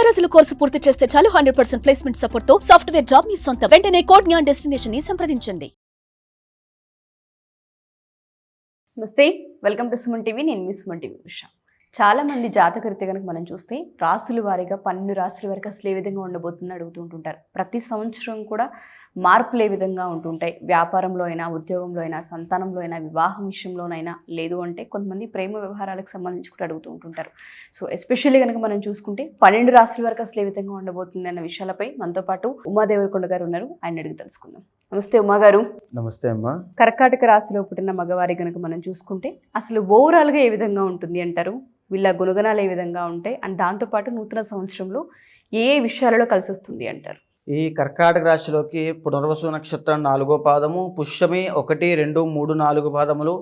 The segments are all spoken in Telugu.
రోజుల కోర్సు పూర్తి చేస్తే చాలు 100% ప్లేస్మెంట్ సపోర్ట్ తో సాఫ్ట్వేర్ జాబ్ మీ సొంతం. వెంటనే కోడ్ జ్ఞాన్ డెస్టినేషన్ ని సంప్రదించండి. నమస్తే, వెల్కమ్ టు సుమన్ టీవీ. నేను మీ సుమన్ టీవీ ఉషా. చాలా మంది జాతకరీత్యా కనుక మనం చూస్తే రాసుల వారీగా 12 రాసుల వరకు అసలు ఏ విధంగా ఉండబోతుందో అడుగుతూ ఉంటుంటారు. ప్రతి సంవత్సరం కూడా మార్పులు ఏ విధంగా ఉంటుంటాయి, వ్యాపారంలో అయినా, ఉద్యోగంలో అయినా, సంతానంలో అయినా, వివాహం విషయంలోనైనా, లేదు అంటే కొంతమంది ప్రేమ వ్యవహారాలకు సంబంధించి కూడా అడుగుతూ ఉంటుంటారు. సో ఎస్పెషల్లీ కనుక మనం చూసుకుంటే 12 రాసుల వరకు అసలు ఏ విధంగా ఉండబోతుంది అన్న విషయాలపై మనతో పాటు ఉమాదేవరకొండ గారు ఉన్నారు. ఆయన అడిగి తెలుసుకుందాం. నమస్తే ఉమా గారు. నమస్తే అమ్మా. కర్కాటక రాశిలో పుట్టిన మగవారి కనుక మనం చూసుకుంటే అసలు ఓవరాల్గా ఏ విధంగా ఉంటుంది అంటారు? వీళ్ళ గుణగణాలు ఏ విధంగా ఉంటాయి అండ్ దాంతోపాటు నూతన సంవత్సరంలో ఏ విషయాలలో కలిసి వస్తుంది అంటారు? ఈ కర్కాటక రాశిలోకి పునర్వసు నక్షత్రం 4వ పాదము, పుష్యమి 1, 2, 3, 4 పాదములు,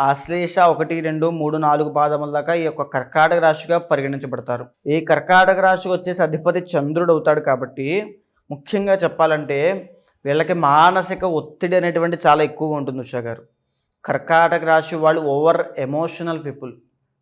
ఆశ్లేష 1, 2, 3, 4 పాదముల దాకా ఈ యొక్క కర్కాటక రాశిగా పరిగణించబడతారు. ఈ కర్కాటక రాశికి వచ్చేసి అధిపతి చంద్రుడు అవుతాడు. కాబట్టి ముఖ్యంగా చెప్పాలంటే వీళ్ళకి మానసిక ఒత్తిడి అనేటువంటి చాలా ఎక్కువగా ఉంటుంది. ఉషా గారు, కర్కాటక రాశి వాళ్ళు ఓవర్ ఎమోషనల్ పీపుల్,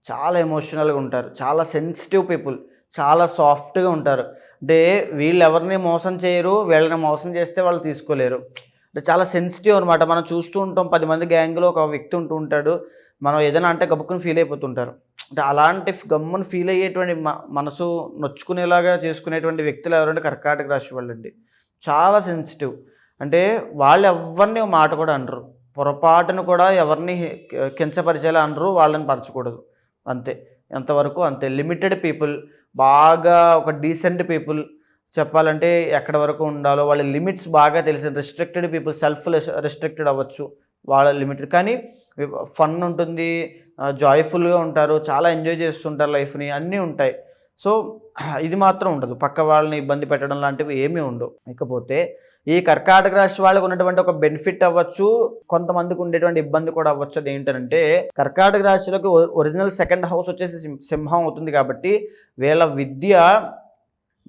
చాలా ఎమోషనల్గా ఉంటారు, చాలా సెన్సిటివ్ పీపుల్, చాలా సాఫ్ట్గా ఉంటారు. అంటే వీళ్ళు ఎవరిని మోసం చేయరు, వీళ్ళని మోసం చేస్తే వాళ్ళు తీసుకోలేరు. అంటే చాలా సెన్సిటివ్ అనమాట. మనం చూస్తూ ఉంటాం 10 మంది గ్యాంగ్లో ఒక వ్యక్తి ఉంటూ ఉంటాడు, మనం ఏదైనా అంటే గబుక్కుని ఫీల్ అయిపోతుంటారు. అంటే అలాంటి గమ్మును ఫీల్ అయ్యేటువంటి మనసు నొచ్చుకునేలాగా చేసుకునేటువంటి వ్యక్తులు ఎవరంటే కర్కాటక రాశి వాళ్ళండి. చాలా సెన్సిటివ్. అంటే వాళ్ళు ఎవరిని మాట కూడా అనరు, పొరపాటును కూడా ఎవరిని కించపరిచేలా అనరు, వాళ్ళని పరచకూడదు, అంతే. ఎంతవరకు అంతే. లిమిటెడ్ పీపుల్, బాగా ఒక డీసెంట్ పీపుల్ చెప్పాలంటే ఎక్కడ వరకు ఉండాలో వాళ్ళ లిమిట్స్ బాగా తెలిసిన రెస్ట్రిక్టెడ్ పీపుల్, సెల్ఫ్ రెస్ట్రిక్టెడ్ అవ్వచ్చు వాళ్ళ లిమిటెడ్, కానీ ఫన్ ఉంటుంది, జాయ్ఫుల్గా ఉంటారు, చాలా ఎంజాయ్ చేస్తుంటారు లైఫ్ని, అన్నీ ఉంటాయి. సో ఇది మాత్రం ఉండదు, పక్క వాళ్ళని ఇబ్బంది పెట్టడం లాంటివి ఏమీ ఉండవు. ఇకపోతే ఈ కర్కాటక రాశి వాళ్ళకు ఉన్నటువంటి ఒక బెనిఫిట్ అవ్వచ్చు, కొంతమందికి ఉండేటువంటి ఇబ్బంది కూడా అవ్వచ్చు. అది ఏంటంటే కర్కాటక రాశిలోకి ఒరిజినల్ 2nd హౌస్ వచ్చేసి సింహం అవుతుంది. కాబట్టి వీళ్ళ విద్య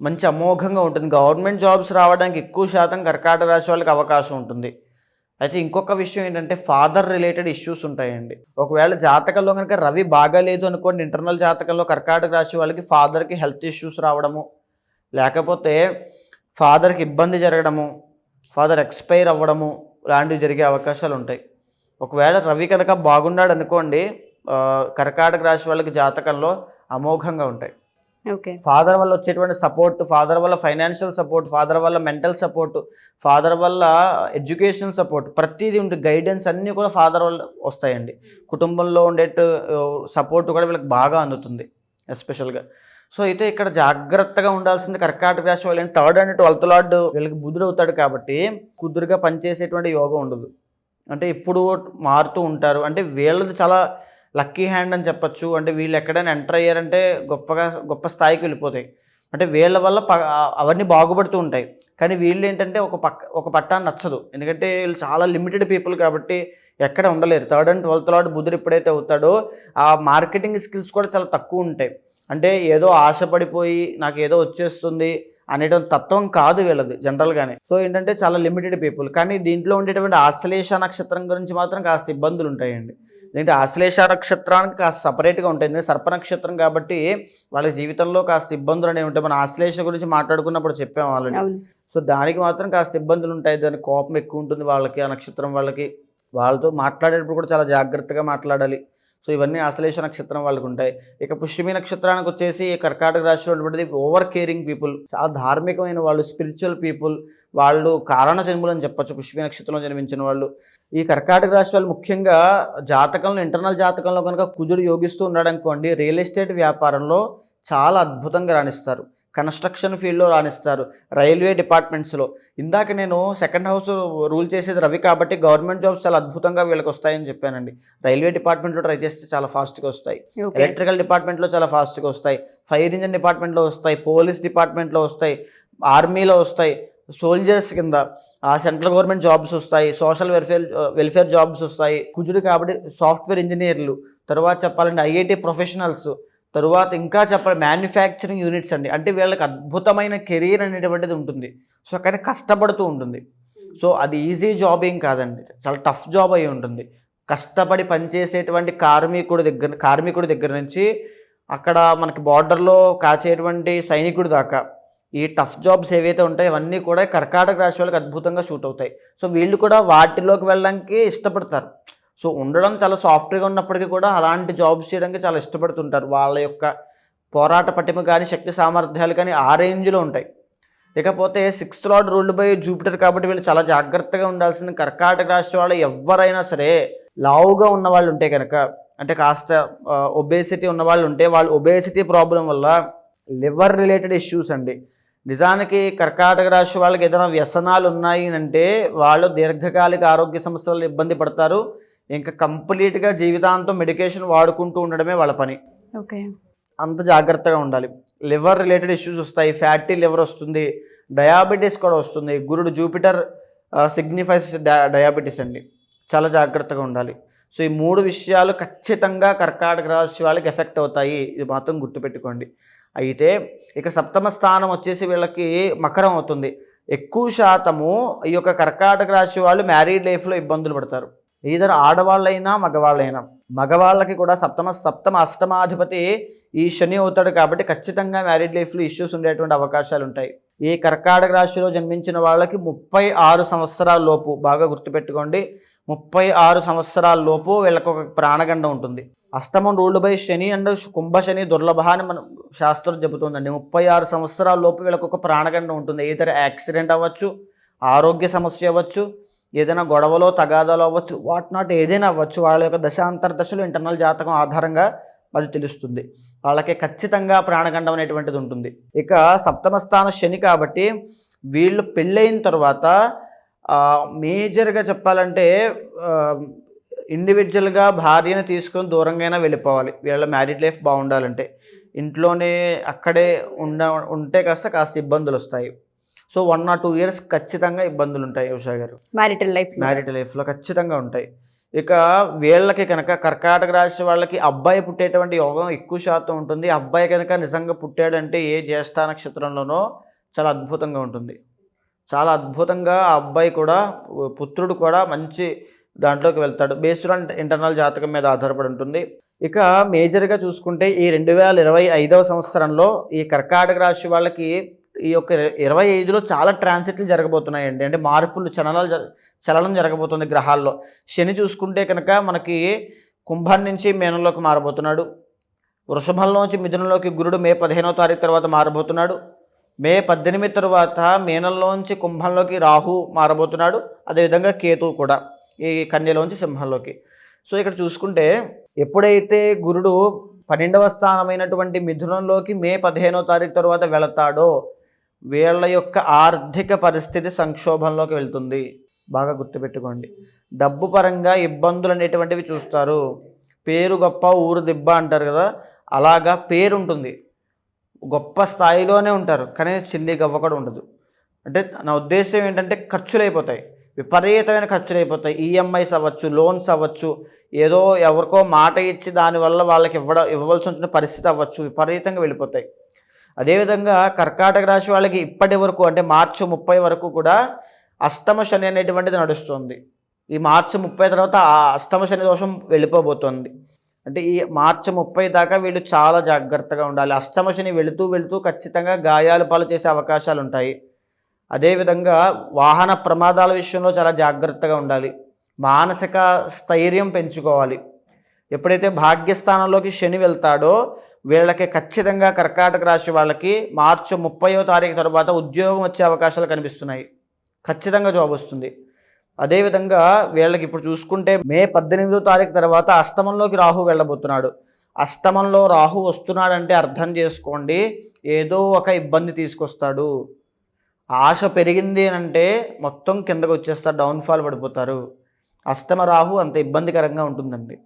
మంచి అమోఘంగా ఉంటుంది. గవర్నమెంట్ జాబ్స్ రావడానికి ఎక్కువ శాతం కర్కాటక రాశి వాళ్ళకి అవకాశం ఉంటుంది. అయితే ఇంకొక విషయం ఏంటంటే ఫాదర్ రిలేటెడ్ ఇష్యూస్ ఉంటాయండి. ఒకవేళ జాతకంలో కనుక రవి బాగాలేదు అనుకోండి, ఇంటర్నల్ జాతకంలో కర్కాటక రాశి వాళ్ళకి ఫాదర్కి హెల్త్ ఇష్యూస్ రావడము, లేకపోతే ఫాదర్కి ఇబ్బంది జరగడము, ఫాదర్ ఎక్స్పైర్ అవ్వడము లాంటివి జరిగే అవకాశాలు ఉంటాయి. ఒకవేళ రవి కనుక బాగున్నాడు అనుకోండి, కర్కాటక రాశి వాళ్ళకి జాతకంలో అమోఘంగా ఉంటాయి. ఓకే. ఫాదర్ వల్ల వచ్చేటువంటి సపోర్ట్, ఫాదర్ వల్ల ఫైనాన్షియల్ సపోర్ట్, ఫాదర్ వల్ల మెంటల్ సపోర్ట్, ఫాదర్ వల్ల ఎడ్యుకేషనల్ సపోర్ట్, ప్రతిదీ ఉండే గైడెన్స్ అన్నీ కూడా ఫాదర్ వల్ల వస్తాయండి. కుటుంబంలో ఉండే సపోర్ట్ కూడా వీళ్ళకి బాగా అందుతుంది ఎస్పెషల్గా. సో అయితే ఇక్కడ జాగ్రత్తగా ఉండాల్సింది కర్కాటక రాశి వాళ్ళు. 3rd and 12th లార్డ్ వీళ్ళకి బుధుడు అవుతాడు. కాబట్టి కుదురుగా పనిచేసేటువంటి యోగం ఉండదు. అంటే ఇప్పుడు మారుతూ ఉంటారు. అంటే వీళ్ళది చాలా లక్కీ హ్యాండ్ అని చెప్పచ్చు. అంటే వీళ్ళు ఎక్కడైనా ఎంటర్ అయ్యారంటే గొప్ప స్థాయికి వెళ్ళిపోతాయి. అంటే వీళ్ళ వల్ల అవన్నీ బాగుపడుతూ ఉంటాయి. కానీ వీళ్ళు ఏంటంటే ఒక పట్టాన్ని నచ్చదు. ఎందుకంటే వీళ్ళు చాలా లిమిటెడ్ పీపుల్ కాబట్టి ఎక్కడ ఉండలేరు. 3rd and 12th లార్డ్ బుధుడు ఎప్పుడైతే అవుతాడో ఆ మార్కెటింగ్ స్కిల్స్ కూడా చాలా తక్కువ ఉంటాయి. అంటే ఏదో ఆశపడిపోయి నాకు ఏదో వచ్చేస్తుంది అనేటువంటి తత్వం కాదు వీళ్ళది జనరల్గానే. సో ఏంటంటే చాలా లిమిటెడ్ పీపుల్. కానీ దీంట్లో ఉండేటువంటి ఆశ్లేష నక్షత్రం గురించి మాత్రం కాస్త ఇబ్బందులు ఉంటాయండి. ఎందుకంటే ఆశ్లేష నక్షత్రానికి కాస్త సపరేట్గా ఉంటాయి. ఎందుకంటే సర్ప నక్షత్రం కాబట్టి వాళ్ళ జీవితంలో కాస్త ఇబ్బందులు అనేవి ఉంటాయి. మన ఆశ్లేష గురించి మాట్లాడుకున్నప్పుడు చెప్పాము ఆల్రెడీ. సో దానికి మాత్రం కాస్త ఇబ్బందులు ఉంటాయి. దానికి కోపం ఎక్కువ ఉంటుంది వాళ్ళకి, ఆ నక్షత్రం వాళ్ళకి. వాళ్ళతో మాట్లాడేటప్పుడు కూడా చాలా జాగ్రత్తగా మాట్లాడాలి. సో ఇవన్నీ ఆశ్లేష నక్షత్రం వాళ్ళకు ఉంటాయి. ఇక పుష్యమి నక్షత్రానికి వచ్చేసి కర్కాటక రాశిలో ఉన్నటువంటిది ఓవర్ కేరింగ్ పీపుల్, చాలా ధార్మికమైన వాళ్ళు, స్పిరిచువల్ పీపుల్, వాళ్ళు కారణ జన్ములు అని చెప్పచ్చు. పుష్యమి నక్షత్రంలో జన్మించిన వాళ్ళు ఈ కర్కాటక రాశి వాళ్ళు ముఖ్యంగా జాతకంలో, ఇంటర్నల్ జాతకంలో కనుక కుజుడు యోగిస్తూ ఉన్నాడు అనుకోండి, రియల్ ఎస్టేట్ వ్యాపారంలో చాలా అద్భుతంగా రాణిస్తారు, కన్స్ట్రక్షన్ ఫీల్డ్లో రాణిస్తారు, రైల్వే డిపార్ట్మెంట్స్లో. ఇందాక నేను 2nd హౌస్ రూల్ చేసేది రవి కాబట్టి గవర్నమెంట్ జాబ్స్ చాలా అద్భుతంగా వీళ్ళకి వస్తాయని చెప్పానండి. రైల్వే డిపార్ట్మెంట్లో ట్రై చేస్తే చాలా ఫాస్ట్గా వస్తాయి, ఎలక్ట్రికల్ డిపార్ట్మెంట్లో చాలా ఫాస్ట్గా వస్తాయి, ఫైర్ ఇంజిన్ డిపార్ట్మెంట్లో వస్తాయి, పోలీస్ డిపార్ట్మెంట్లో వస్తాయి, ఆర్మీలో వస్తాయి, సోల్జర్స్ కింద సెంట్రల్ గవర్నమెంట్ జాబ్స్ వస్తాయి, సోషల్ వెల్ఫేర్ జాబ్స్ వస్తాయి. కుజుడు కాబట్టి సాఫ్ట్వేర్ ఇంజనీర్లు, తర్వాత చెప్పాలంటే ఐఐటి ప్రొఫెషనల్స్, తరువాత ఇంకా చెప్పాలి మ్యానుఫ్యాక్చరింగ్ యూనిట్స్ అండి. అంటే వీళ్ళకి అద్భుతమైన కెరీర్ అనేటువంటిది ఉంటుంది. సో కానీ కష్టపడుతూ ఉంటుంది. సో అది ఈజీ జాబ్ ఏం కాదండి, చాలా టఫ్ జాబ్ అయి ఉంటుంది. కష్టపడి పనిచేసేటువంటి కార్మికుడి దగ్గర నుంచి అక్కడ మనకి బార్డర్లో కాచేటువంటి సైనికుడి దాకా ఈ టఫ్ జాబ్స్ ఏవైతే ఉంటాయో ఇవన్నీ కూడా కర్కాటక రాశి వాళ్ళకి అద్భుతంగా షూట్ అవుతాయి. సో వీళ్ళు కూడా వాటిలోకి వెళ్ళడానికి ఇష్టపడతారు. సో ఉండడం చాలా సాఫ్ట్గా ఉన్నప్పటికీ కూడా అలాంటి జాబ్స్ చేయడానికి చాలా ఇష్టపడుతుంటారు. వాళ్ళ యొక్క పోరాట పటిమ కానీ శక్తి సామర్థ్యాలు కానీ ఆ రేంజ్లో ఉంటాయి. ఇకపోతే 6th lord ruled by Jupiter కాబట్టి వీళ్ళు చాలా జాగ్రత్తగా ఉండాల్సిన కర్కాటక రాశి వాళ్ళు ఎవరైనా సరే లావుగా ఉన్న వాళ్ళు ఉంటే కనుక, అంటే కాస్త ఒబేసిటీ ఉన్న వాళ్ళు ఉంటే, వాళ్ళు ఒబేసిటీ ప్రాబ్లం వల్ల లివర్ రిలేటెడ్ ఇష్యూస్ అండి. నిజానికి కర్కాటక రాశి వాళ్ళకి ఏదైనా వ్యసనాలు ఉన్నాయి అంటే వాళ్ళు దీర్ఘకాలిక ఆరోగ్య సమస్యలు ఇబ్బంది పడతారు. ఇంకా కంప్లీట్గా జీవితాంతం మెడికేషన్ వాడుకుంటూ ఉండడమే వాళ్ళ పని. ఓకే, అంత జాగ్రత్తగా ఉండాలి. లివర్ రిలేటెడ్ ఇష్యూస్ వస్తాయి, ఫ్యాటీ లివర్ వస్తుంది, డయాబెటీస్ కూడా వస్తుంది. గురుడు జూపిటర్ సిగ్నిఫైస్ డయాబెటీస్ అండి. చాలా జాగ్రత్తగా ఉండాలి. సో ఈ 3 విషయాలు ఖచ్చితంగా కర్కాటక రాశి వాళ్ళకి ఎఫెక్ట్ అవుతాయి, ఇది మాత్రం గుర్తుపెట్టుకోండి. అయితే ఇక 7వ స్థానం వచ్చేసి వీళ్ళకి మకరం అవుతుంది. ఎక్కువ శాతము ఈ యొక్క కర్కాటక రాశి వాళ్ళు మ్యారీడ్ లైఫ్లో ఇబ్బందులు పడతారు. ఈధర్ ఆడవాళ్ళైనా మగవాళ్ళైనా. మగవాళ్ళకి కూడా సప్తమ అష్టమాధిపతి ఈ శని అవుతాడు కాబట్టి ఖచ్చితంగా మ్యారీడ్ లైఫ్లో ఇష్యూస్ ఉండేటువంటి అవకాశాలు ఉంటాయి. ఈ కర్కాటక రాశిలో జన్మించిన వాళ్ళకి 36 సంవత్సరాల లోపు, బాగా గుర్తుపెట్టుకోండి, 36 సంవత్సరాల లోపు వీళ్ళకి ఒక ప్రాణగండం ఉంటుంది. అష్టమం రూల్డ్ బై శని అండ్ కుంభ శని దుర్లభ అని మనం శాస్త్రం చెబుతుందండి. 36 సంవత్సరాల లోపు వీళ్ళకి ఒక ప్రాణగండం ఉంటుంది. ఏదైనా యాక్సిడెంట్ అవ్వచ్చు, ఆరోగ్య సమస్య అవ్వచ్చు, ఏదైనా గొడవలో తగాదాలు అవ్వచ్చు, వాట్ నాట్ ఏదైనా అవ్వచ్చు. వాళ్ళ యొక్క దశాంతర దశలు ఇంటర్నల్ జాతకం ఆధారంగా అది తెలుస్తుంది. వాళ్ళకి ఖచ్చితంగా ప్రాణగండం అనేటువంటిది ఉంటుంది. ఇక 7వ స్థానం శని కాబట్టి వీళ్ళు పెళ్ళైన తర్వాత మేజర్గా చెప్పాలంటే ఇండివిజువల్గా భార్యను తీసుకొని దూరంగా వెళ్ళిపోవాలి. వీళ్ళ మ్యారీడ్ లైఫ్ బాగుండాలంటే ఇంట్లోనే అక్కడే ఉంటే కాస్త ఇబ్బందులు వస్తాయి. సో 1 or 2 years ఖచ్చితంగా ఇబ్బందులు ఉంటాయి ఉషా గారు మ్యారిటల్ లైఫ్లో ఖచ్చితంగా ఉంటాయి. ఇక వీళ్ళకి కనుక కర్కాటక రాశి వాళ్ళకి అబ్బాయి పుట్టేటువంటి యోగం ఎక్కువ శాతం ఉంటుంది. అబ్బాయి కనుక నిజంగా పుట్టాడంటే ఏ జ్యేష్ఠ నక్షత్రంలోనో చాలా అద్భుతంగా ఉంటుంది. చాలా అద్భుతంగా ఆ అబ్బాయి కూడా, పుత్రుడు కూడా మంచి దాంట్లోకి వెళ్తాడు. బేస్డ్ ఆన్ ఇంటర్నల్ జాతకం మీద ఆధారపడి ఉంటుంది. ఇక మేజర్గా చూసుకుంటే ఈ 2025వ సంవత్సరంలో ఈ కర్కాటక రాశి వాళ్ళకి ఈ యొక్క 25లో చాలా ట్రాన్సిట్లు జరగబోతున్నాయండి. అంటే మార్పులు, చలనం జరగబోతుంది గ్రహాల్లో. శని చూసుకుంటే కనుక మనకి కుంభం నుంచి మీనంలోకి మారబోతున్నాడు. వృషభంలోంచి మిథునంలోకి గురుడు మే 15వ తారీఖు తర్వాత మారబోతున్నాడు. మే 18 తర్వాత మీనంలోంచి కుంభంలోకి రాహు మారబోతున్నాడు. అదేవిధంగా కేతువు కూడా ఈ కన్యలోంచి సింహంలోకి. సో ఇక్కడ చూసుకుంటే ఎప్పుడైతే గురుడు 12వ స్థానమైనటువంటి మిథునంలోకి మే 15వ తారీఖు తర్వాత వెళతాడో వీళ్ళ యొక్క ఆర్థిక పరిస్థితి సంక్షోభంలోకి వెళ్తుంది. బాగా గుర్తుపెట్టుకోండి. డబ్బు పరంగా ఇబ్బందులు అనేటువంటివి చూస్తారు. పేరు గొప్ప ఊరు దిబ్బ అంటారు కదా, అలాగా పేరు ఉంటుంది, గొప్ప స్థాయిలోనే ఉంటారు, కానీ చిల్లి గవ్వ కూడా ఉండదు. అంటే నా ఉద్దేశం ఏంటంటే ఖర్చులు అయిపోతాయి, విపరీతమైన ఖర్చులు అయిపోతాయి. ఈఎంఐస్ అవ్వచ్చు, లోన్స్ అవ్వచ్చు, ఏదో ఎవరికో మాట ఇచ్చి దానివల్ల వాళ్ళకి ఇవ్వవలసి వచ్చిన పరిస్థితి అవ్వచ్చు, విపరీతంగా వెళ్ళిపోతాయి. అదేవిధంగా కర్కాటక రాశి వాళ్ళకి ఇప్పటి వరకు అంటే మార్చి 30 వరకు కూడా అష్టమ శని అనేటువంటిది నడుస్తుంది. ఈ మార్చి 30 తర్వాత ఆ అష్టమ శని దోషం వెళ్ళిపోబోతోంది. అంటే ఈ మార్చి 30 దాకా వీళ్ళు చాలా జాగ్రత్తగా ఉండాలి. అష్టమ శని వెళుతూ ఖచ్చితంగా గాయాలు పాలు చేసే అవకాశాలు ఉంటాయి. అదేవిధంగా వాహన ప్రమాదాల విషయంలో చాలా జాగ్రత్తగా ఉండాలి. మానసిక స్థైర్యం పెంచుకోవాలి. ఎప్పుడైతే భాగ్యస్థానంలోకి శని వెళ్తాడో వీళ్ళకి ఖచ్చితంగా కర్కాటక రాశి వాళ్ళకి మార్చి 30వ తారీఖు తర్వాత ఉద్యోగం వచ్చే అవకాశాలు కనిపిస్తున్నాయి. ఖచ్చితంగా జాబ్ వస్తుంది. అదేవిధంగా వీళ్ళకి ఇప్పుడు చూసుకుంటే మే 18వ తారీఖు తర్వాత అష్టమంలోకి రాహు వెళ్ళబోతున్నాడు. అష్టమంలో రాహు వస్తున్నాడంటే అర్థం చేసుకోండి, ఏదో ఒక ఇబ్బంది తీసుకొస్తాడు. ఆశ పెరిగింది అంటే మొత్తం కిందకు వచ్చేస్తారు, డౌన్ఫాల్ పడిపోతారు. అష్టమ రాహు అంత ఇబ్బందికరంగా ఉంటుందండి.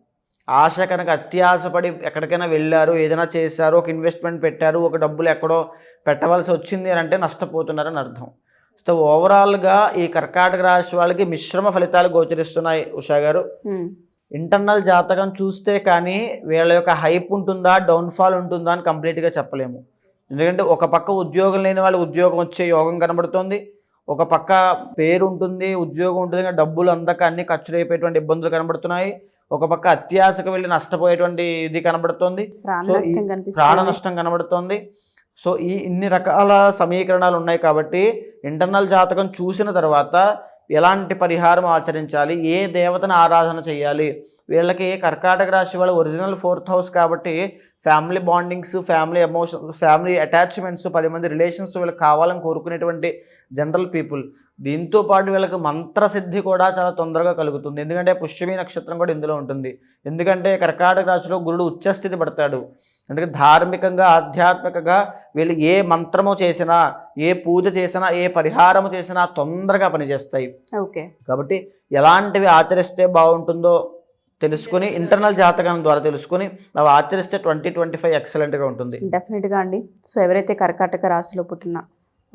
ఆశ కనుక అత్యాశపడి ఎక్కడికైనా వెళ్ళారు, ఏదైనా చేశారు, ఒక ఇన్వెస్ట్మెంట్ పెట్టారు, ఒక డబ్బులు ఎక్కడో పెట్టవలసి వచ్చింది అని అంటే నష్టపోతున్నారని అర్థం. సో ఓవరాల్గా ఈ కర్కాటక రాశి వాళ్ళకి మిశ్రమ ఫలితాలు గోచరిస్తున్నాయి ఉషా గారు. ఇంటర్నల్ జాతకం చూస్తే కానీ వీళ్ళ యొక్క హైప్ ఉంటుందా, డౌన్ఫాల్ ఉంటుందా అని కంప్లీట్గా చెప్పలేము. ఎందుకంటే ఒక పక్క ఉద్యోగం లేని వాళ్ళు ఉద్యోగం వచ్చే యోగం కనబడుతుంది, ఒక పక్క పేరు ఉంటుంది, ఉద్యోగం ఉంటుంది, డబ్బులు అందక అన్ని ఖర్చులు అయిపోయేటువంటి ఇబ్బందులు కనబడుతున్నాయి. ఒక పక్క అత్యాశకు వెళ్ళి నష్టపోయేటువంటి ఇది కనబడుతుంది, ప్రాణ సో ఈ నష్టం ప్రాణ కనిపిస్తుంది. నష్టం కనబడుతోంది. సో ఇన్ని రకాల సమీకరణాలు ఉన్నాయి కాబట్టి ఇంటర్నల్ జాతకం చూసిన తర్వాత ఎలాంటి పరిహారం ఆచరించాలి, ఏ దేవతను ఆరాధన చేయాలి, వీళ్ళకి కర్కాటక రాశి వాళ్ళ ఒరిజినల్ 4th హౌస్ కాబట్టి family bondings, family emotions, family attachments, 10 మంది రిలేషన్స్ వీళ్ళకి కావాలని కోరుకునేటువంటి జనరల్ పీపుల్. దీంతో పాటు వీళ్ళకి మంత్రసిద్ధి కూడా చాలా తొందరగా కలుగుతుంది, ఎందుకంటే పుష్యమి నక్షత్రం కూడా ఇందులో ఉంటుంది. ఎందుకంటే కర్కాటక రాశిలో గురుడు ఉచ్చస్థితి పడతాడు. అందుకే ధార్మికంగా ఆధ్యాత్మికంగా వీళ్ళు ఏ మంత్రము చేసినా, ఏ పూజ చేసినా, ఏ పరిహారము చేసినా తొందరగా పనిచేస్తాయి. ఓకే, కాబట్టి ఎలాంటివి ఆచరిస్తే బాగుంటుందో తెలుసుకుని ఇంటర్నల్ జాతకం ద్వారా తెలుసుకుని అవి ఆచరిస్తే 2025 ఎక్సలెంట్గా ఉంటుంది. డెఫినెట్గా అండి. సో ఎవరైతే కర్కాటక రాశిలో పుట్టిన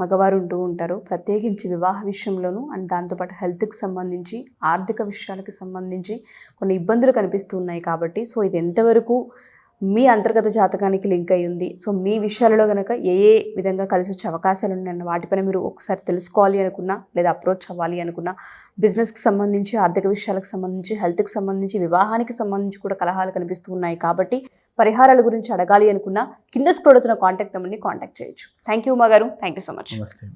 మగవారు ఉంటూ ఉంటారో, ప్రత్యేకించి వివాహ విషయంలోనూ అండ్ దాంతోపాటు హెల్త్కి సంబంధించి, ఆర్థిక విషయాలకు సంబంధించి కొన్ని ఇబ్బందులు కనిపిస్తూ ఉన్నాయి కాబట్టి, సో ఇది ఎంతవరకు మీ అంతర్గత జాతకానికి లింక్ అయి ఉంది, సో మీ విషయాలలో కనుక ఏ ఏ విధంగా కలిసి వచ్చే అవకాశాలు ఉన్నాయన్న వాటిపైన మీరు ఒకసారి తెలుసుకోవాలి అనుకున్నా, లేదా అప్రోచ్ అవ్వాలి అనుకున్నా, బిజినెస్కి సంబంధించి, ఆర్థిక విషయాలకు సంబంధించి, హెల్త్కి సంబంధించి, వివాహానికి సంబంధించి కూడా కలహాలు కనిపిస్తూ ఉన్నాయి కాబట్టి పరిహారాల గురించి అడగాలి అనుకున్నా కింద స్క్రోల్ అవుతున్న కాంటాక్ట్ నెంబర్ని కాంటాక్ట్ చేయొచ్చు. థ్యాంక్ యూ ఉమా గారు, థ్యాంక్ యూ సో మచ్. నమస్తే.